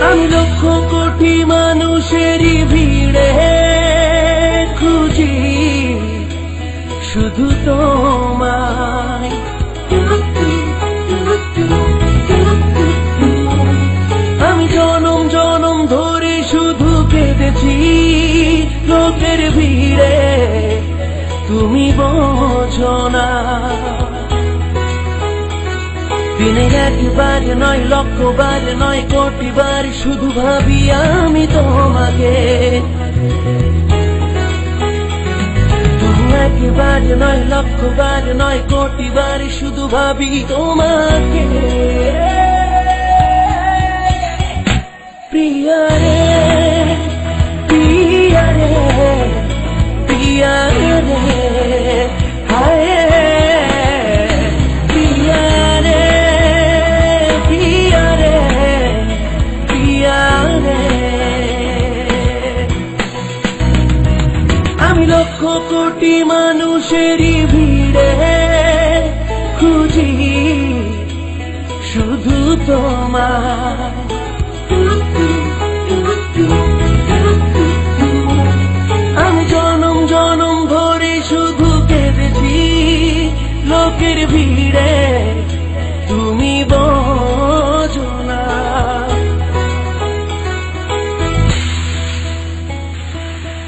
আমি লক্ষ কোটি মানুষেরই ভিড়ে খুঁজি শুধু তোমায়। আমি জনম জনম ধরে শুধু কেঁদেছি লোকের ভিড়ে, তুমি বোঝো না। দিনে একবার নয়, লক্ষবার নয়, কোটিবার শুধু ভাবি আমি তোমাকে। একবার নয়, লক্ষবার নয়, কোটিবার শুধু ভাবি তোমাকে। প্রিয়া রে, প্রিয়া রে, প্রিয়া রে, হায় প্রিয়া রে, প্রিয়া রে, প্রিয়া রে। আমি লক্ষ কোটি মানুষেরই ভিড়ে খুঁজি শুধু তোমায়।